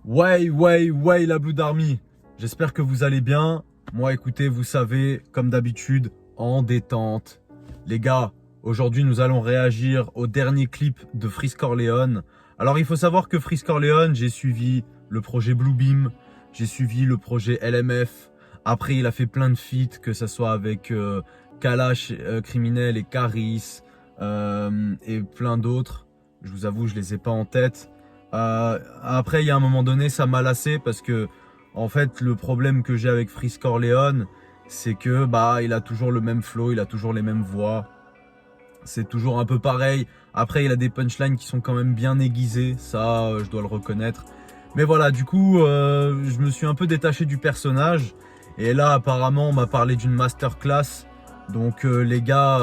Ouais, la Blood Army. J'espère que vous allez bien. Moi, écoutez, vous savez, comme d'habitude, en détente. Les gars, aujourd'hui, nous allons réagir au dernier clip de Freeze Corleone. Alors, il faut savoir que Freeze Corleone, j'ai suivi le projet Bluebeam, j'ai suivi le projet LMF. Après, il a fait plein de feats, que ce soit avec Kalash Criminel et Caris et plein d'autres. Je vous avoue, je les ai pas en tête. Après, il y a un moment donné, ça m'a lassé parce que, en fait, le problème que j'ai avec Freeze Corleone, c'est que il a toujours le même flow, il a toujours les mêmes voix. C'est toujours un peu pareil. Après, il a des punchlines qui sont quand même bien aiguisées, ça, je dois le reconnaître. Mais voilà, du coup, je me suis un peu détaché du personnage. Et là, apparemment, on m'a parlé d'une masterclass. Donc, les gars,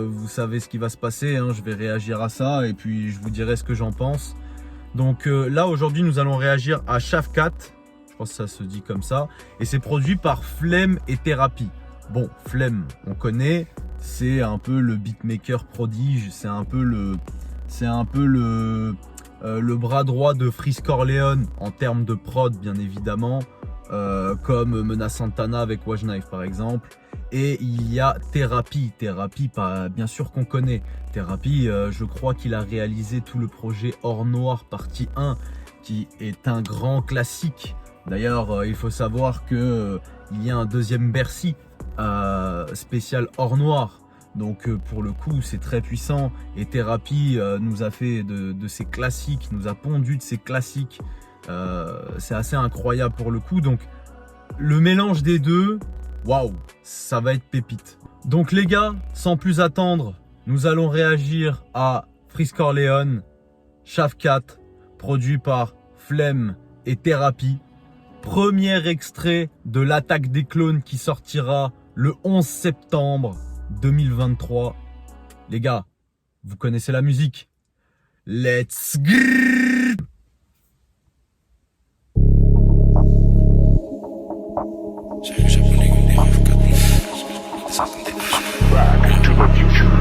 vous savez ce qui va se passer, hein. Je vais réagir à ça et puis je vous dirai ce que j'en pense. Donc là, aujourd'hui, nous allons réagir à Shafkat. Je pense que ça se dit comme ça. Et c'est produit par Flemme et Thérapie. Bon, Flemme, on connaît. C'est un peu le beatmaker prodige. C'est un peu le bras droit de Freeze Corleone en termes de prod, bien évidemment. Comme Menace Santana avec Waj Knife, par exemple. Et il y a Thérapie, bien sûr qu'on connaît. Thérapie, je crois qu'il a réalisé tout le projet Or Noir partie 1, qui est un grand classique. D'ailleurs, il faut savoir que il y a un deuxième Bercy spécial Or Noir. Donc pour le coup, c'est très puissant. Et Thérapie nous a fait de ses classiques, nous a pondu de ses classiques. C'est assez incroyable pour le coup. Donc le mélange des deux, waouh, ça va être pépite. Donc les gars, sans plus attendre, nous allons réagir à Freeze Corleone, Shafkat, produit par Flemme et Thérapie. Premier extrait de l'Attaque des clones qui sortira le 11 septembre 2023. Les gars, vous connaissez la musique. Let's go!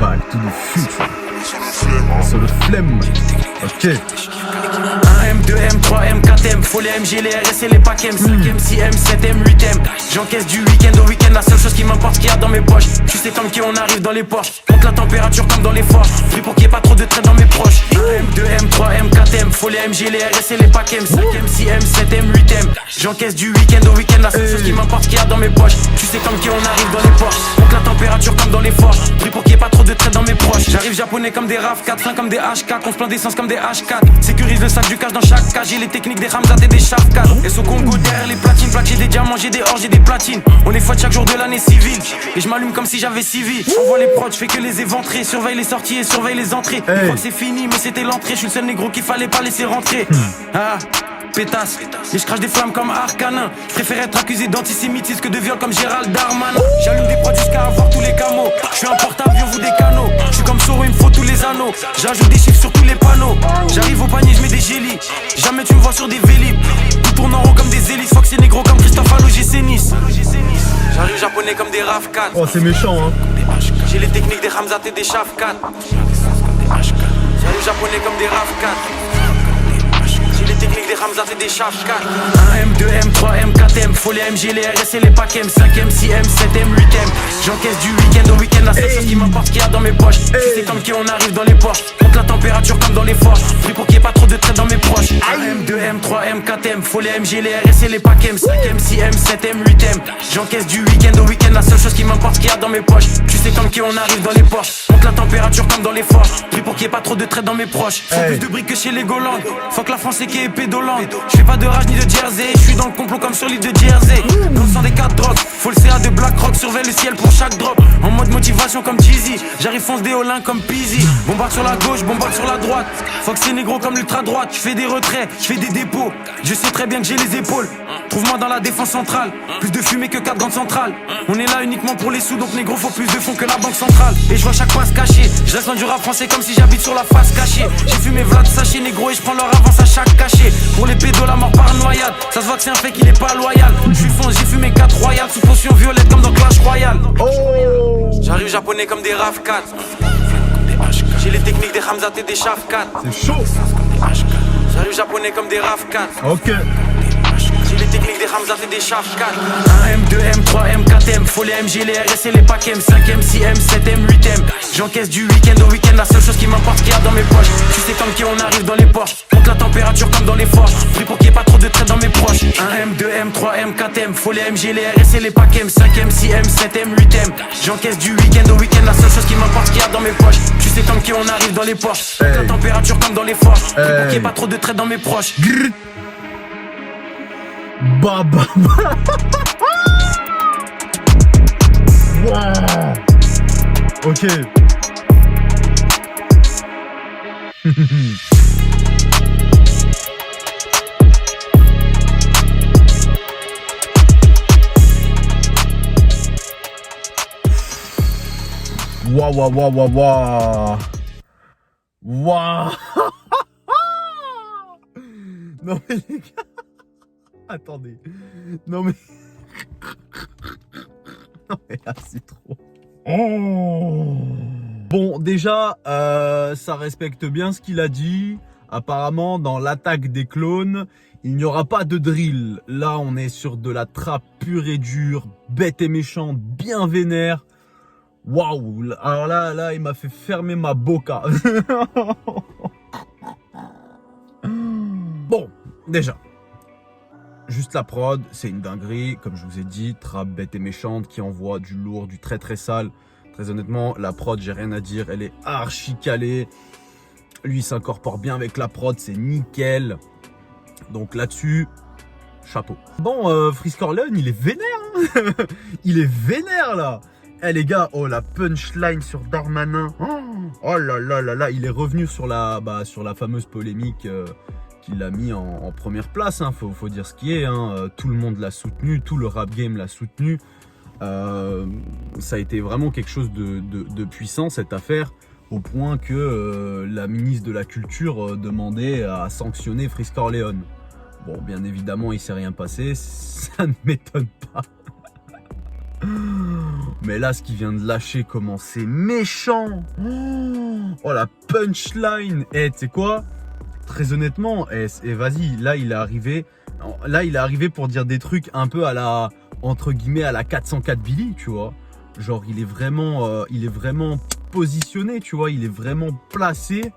Back to the future. C'est le Flemme. Ok. 1M, 2M, 3M, 4M, faut les MG, les RS et les packs M, 5M, 6M, 7M, 8M. J'encaisse du week-end au week-end, la seule chose qui m'importe, ce qu'il y a dans mes poches. Tu sais comme qui on arrive dans les Porsche, monte la température comme dans les forges. Pris pour qu'il n'y ait pas trop de traits dans mes proches. 1M, 2M, 3M, 4M, faut les MG, les RS et les packs M, 5M, 6M, 7M, 8M. J'encaisse du week-end au week-end, la seule chose qui m'importe, ce qu'il y a dans mes poches. Tu sais comme qui on arrive dans les Porsche, monte la température comme dans les forges. Pris pour qu'il n'y ait pas trop de traits dans mes proches. J'arrive japonais comme des RAV 4, comme des H4, on se plaint d'essence comme des H4. Sécurise le sac du cash dans chaque cage, j'ai les techniques des Ramzat et des Shafkat. Et au Congo derrière les platines, plaques, j'ai des diamants, j'ai des or, j'ai des platines. On les fouette chaque jour de l'année civile. Et je m'allume comme si j'avais 6 vies. J'envoie les prods, je fais que les éventrer. Surveille les sorties et surveille les entrées. Je crois que c'est fini, mais c'était l'entrée. Je suis le seul négro qu'il fallait pas laisser rentrer. Ah, pétasse. Et je crache des flammes comme Arcanin. Je préfère être accusé d'antisémitisme que de viol comme Gérald Darmanin. J'allume des prods jusqu'à avoir tous les camos. Je suis un porte-avions, vous des canaux. Je suis comme Soro, il me faut tous les anneaux. J'ajoute des chiffres sur tous les panneaux. J'arrive au panier, je mets des gélis. Jamais tu me vois sur des vélib. Tout tourne en rond comme des hélices. Fox et négro comme Christophe à l'OGC Nice. J'arrive japonais comme des RAV 4. Oh, c'est méchant, hein. J'ai les techniques des Ramzat et des Shafkat. J'arrive japonais comme des RAV 4. J'ai les techniques des Ramzat et des Shafkat. 1M, 2M, 3M, 4M, faut les MG, les RS et les packs M, 5M, 6M, 7M, 8M. J'encaisse du week-end au week-end, la seule chose qui m'importe, ce qu'il y a dans mes poches. Tu sais comme qui on arrive dans les Porsche, monte la température comme dans les forges. Pris pour qu'il n'y ait pas trop de traits dans mes proches. 1M, 2M, 3M, 4M, faut les MG, les RS et les packs M, 5M, 6M, 7M, 8M. J'encaisse du week-end au week-end, la seule chose qui m'importe, ce qu'il y a dans mes poches. Tu sais comme qui on arrive dans les Porsche, monte la température comme dans les forges. Pris pour qu'il n'y ait pas trop de traits dans mes proches. Faut plus de briques que chez les Golandes. Faut que la France est qui est pédolante. Je fais pas de rage ni de jersey, je suis dans le complot comme sur l'île de Jersey. Dans le sang des 4 drogues, faut le CA de Black Rock, surveille le ciel pour chaque drop. En mode motivation comme Jeezy, j'arrive fonce des Olin comme Peasy. Bombarde sur la gauche, bombarde sur la droite. Fox c'est négro comme l'ultra droite, je fais des retraits, je fais des dépôts. Je sais très bien que j'ai les épaules. Trouve-moi dans la défense centrale, plus de fumée que 4 grandes centrales. On est là uniquement pour les sous, donc négro faut plus de fonds que la banque centrale. Et je vois chaque coin se cacher, je reste loin du rap français comme si j'habite sur la face cachée. J'ai fumé Vlad sachet négro et je prends leur avance à chaque cachet. Pour les pédos la mort par noyade, ça se voit que c'est un fait qu'il est pas loyal. Je suis fonce, j'ai fumé 4 royales sous potion violette comme dans Clash Royale. J'arrive japonais comme des RAV 4. J'ai les techniques des Ramzat et des Shafkat. C'est chaud. J'arrive japonais comme des RAV 4. Ok. J'ai les techniques des Ramzat et des charges 4. 1M, 2M, 3M, 4M. Faut les MG, les RS et les packs M. 5M, 6M, 7M, 8M. J'encaisse du week-end au week-end. La seule chose qui m'importe, qu'il y a dans mes poches. Tu sais comme qui on arrive dans les Porsche. Monte la température comme dans les forges. Pris pour qu'il n'y ait pas trop de traits dans mes proches. 1M, 2M, 3M, 4M. Faut les MG, les RS et les packs M. 5M, 6M, 7M, 8M. J'encaisse du week-end au week-end. La seule chose qui m'importe, qu'il y a dans mes poches. Tu sais comme qui on arrive dans les Porsche. Monte la température comme dans les forges. Pris pour qu'il n'y ait pas trop de traits dans mes proches. Bah bah bah. Wow. Ok. Waouh waouh waouh waouh waouh. Waouh. Non mais les gars. Attendez. Non mais. Non mais là c'est trop. Oh. Bon déjà, ça respecte bien ce qu'il a dit. Apparemment dans l'attaque des clones, il n'y aura pas de drill. Là on est sur de la trappe pure et dure, bête et méchante, bien vénère. Waouh. Alors là il m'a fait fermer ma boca. Bon, déjà. Juste la prod, c'est une dinguerie, comme je vous ai dit, trappe bête et méchante qui envoie du lourd, du très très sale. Très honnêtement, la prod, j'ai rien à dire, elle est archi calée. Lui, il s'incorpore bien avec la prod, c'est nickel. Donc là-dessus, chapeau. Bon, Freeze Corleone, il est vénère, hein. Il est vénère là. Eh les gars, oh la punchline sur Darmanin. Oh là là là là, il est revenu sur la fameuse polémique. Il l'a mis en première place, hein. Faut dire ce qui est, hein. Tout le monde l'a soutenu, tout le rap game l'a soutenu. Ça a été vraiment quelque chose de puissant cette affaire, au point que la ministre de la Culture demandait à sanctionner Freeze Corleone. Bon, bien évidemment, il s'est rien passé, ça ne m'étonne pas. Mais là, ce qu'il vient de lâcher, comment c'est méchant. Oh la punchline. Eh, tu sais quoi? Très honnêtement, et vas-y, là il est arrivé pour dire des trucs un peu à la, entre guillemets, à la 404 Billy, tu vois. Genre il est vraiment positionné, tu vois, il est vraiment placé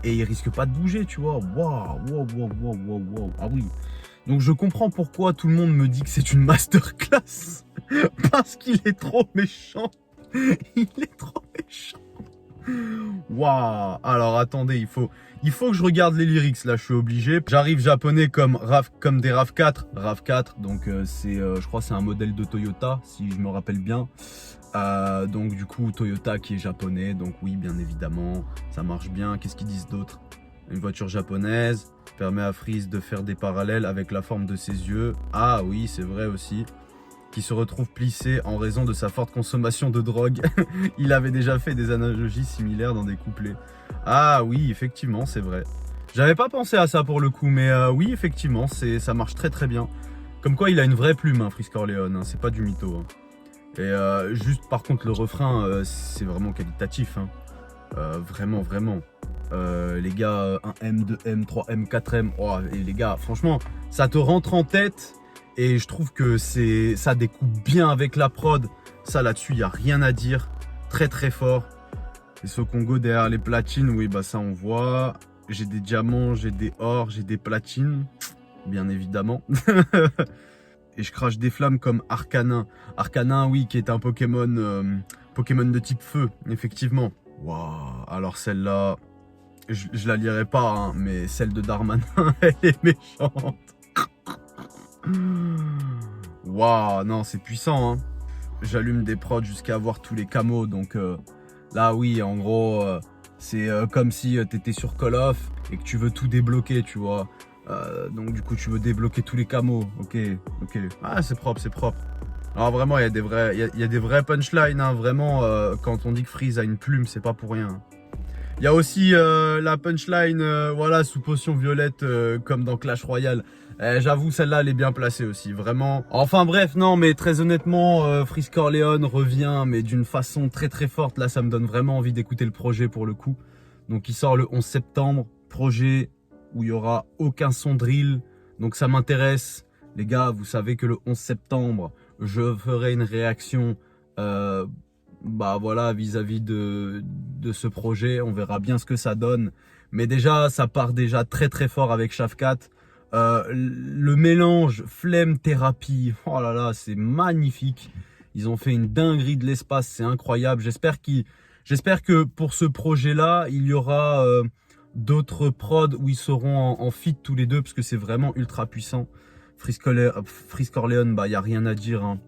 et il risque pas de bouger, tu vois. Waouh, waouh, waouh, waouh, waouh, waouh. Ah oui. Donc je comprends pourquoi tout le monde me dit que c'est une masterclass. Parce qu'il est trop méchant. Il est trop méchant. Waouh. Alors attendez, il faut que je regarde les lyrics, là je suis obligé. J'arrive japonais comme des RAV4. RAV4, donc je crois c'est un modèle de Toyota, si je me rappelle bien. Donc du coup Toyota qui est japonais, donc oui bien évidemment, ça marche bien. Qu'est-ce qu'ils disent d'autre? Une voiture japonaise permet à Freeze de faire des parallèles avec la forme de ses yeux. Ah oui, c'est vrai aussi. Qui se retrouve plissé en raison de sa forte consommation de drogue. Il avait déjà fait des analogies similaires dans des couplets. Ah oui, effectivement, c'est vrai. J'avais pas pensé à ça pour le coup, mais oui, effectivement, ça marche très très bien. Comme quoi, il a une vraie plume, hein, Freeze Corleone, hein, c'est pas du mytho. Hein. Et juste, par contre, le refrain, c'est vraiment qualitatif. Hein. Vraiment, vraiment. Les gars, 1M, 2M, 3M, 4M. Oh, et les gars, franchement, ça te rentre en tête. Et je trouve que ça découpe bien avec la prod. Ça là-dessus, il n'y a rien à dire. Très très fort. Et ce Congo derrière les platines, oui, bah ça on voit. J'ai des diamants, j'ai des ors, j'ai des platines. Bien évidemment. Et je crache des flammes comme Arcanin. Arcanin, oui, qui est un Pokémon de type feu, effectivement. Waouh. Alors celle-là, je la lirai pas, hein, mais celle de Darmanin, elle est méchante. Waouh, non, c'est puissant, hein. J'allume des prods jusqu'à avoir tous les camos, donc là, oui, en gros, c'est comme si tu étais sur Call of et que tu veux tout débloquer, tu vois. Donc du coup, tu veux débloquer tous les camos, ok. Ah, c'est propre, c'est propre. Alors vraiment, il y a des vrais punchlines, hein, vraiment, quand on dit que Freeze a une plume, c'est pas pour rien. Il y a aussi la punchline, voilà, sous potion violette, comme dans Clash Royale. J'avoue, celle-là, elle est bien placée aussi, vraiment. Enfin bref, non, mais très honnêtement, Freeze Corleone revient, mais d'une façon très très forte. Là, ça me donne vraiment envie d'écouter le projet pour le coup. Donc, il sort le 11 septembre. Projet où il y aura aucun son drill. Donc ça m'intéresse. Les gars, vous savez que le 11 septembre, je ferai une réaction voilà, vis-à-vis de ce projet. On verra bien ce que ça donne. Mais déjà, ça part déjà très très fort avec Shafkat. Le mélange flemme-thérapie, oh là là, c'est magnifique. Ils ont fait une dinguerie de l'espace, c'est incroyable. J'espère que pour ce projet-là, il y aura d'autres prods où ils seront en feat tous les deux, parce que c'est vraiment ultra puissant. Frisk Orleans, il n'y a rien à dire, hein.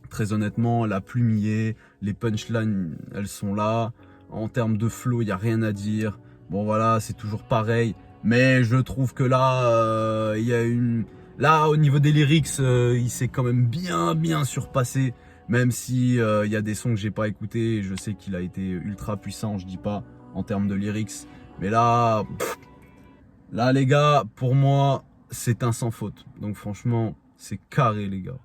Très honnêtement, la plume y est, les punchlines, elles sont là. En termes de flow, il n'y a rien à dire. Bon voilà, c'est toujours pareil. Mais je trouve que là, il y a une... Là, au niveau des lyrics, il s'est quand même bien surpassé. Même si il y a des sons que j'ai pas écoutés. Je sais qu'il a été ultra puissant, je dis pas, en termes de lyrics. Mais là, là les gars, pour moi, c'est un sans faute. Donc franchement, c'est carré les gars.